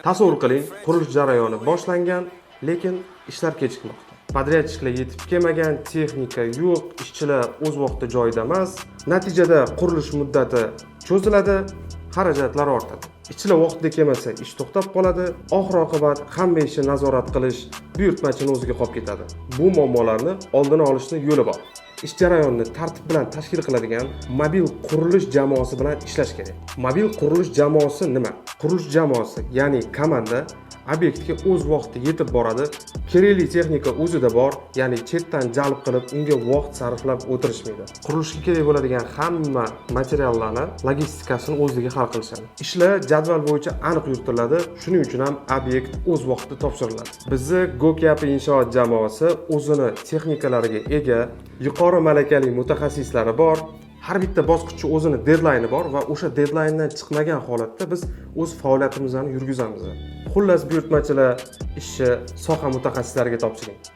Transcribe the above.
Tasavvur qiling, qurilish jarayoni boshlangan, lekin ishlar kechikmoqda. Podryadchiklar yetib kelmagan, texnika yo'q, ishchilar o'z vaqtida joyida emas. Natijada qurilish muddati cho'ziladi, xarajatlar ortadi. Ishchilar vaqtida kelmasa, ish to'xtab qoladi. Oxir-oqibat hamma ishni nazorat qilish buyurtmachining o'ziga qolib ketadi. Bu muammolarni oldini olishning yo'li bor. Ish jarayonini tartib bilan tashkil qiladigan mobil qurilish jamoasi bilan ishlash kerak. Mobil qurilish jamoasi nima? Qurilish jamoasi, ya'ni komanda obyektga o'z vaqtida yetib boradi. Kerakli texnika o'zida bor, ya'ni chetdan jalb qilib unga vaqt sarflab o'tirishmaydi. Qurilishga kerak bo'ladigan hamma materiallarni logistikasini o'zligi hal qilishadi. Ishlar jadval bo'yicha aniq yuritiladi, shuning uchun ham obyekt o'z vaqtida topshiriladi. Bizni GoCap inshoot jamoasi o'zini texnikalariga ega, yuqori malakali mutaxassislari bor. Har bitta bosqichchi o'zini deadline bor va o'sha deadlinedan chiqmagan holatda biz o'z faoliyatimizni yurgizamiz. Xullas, buyurtmachilar ishni soha mutaxassislariga topshiring.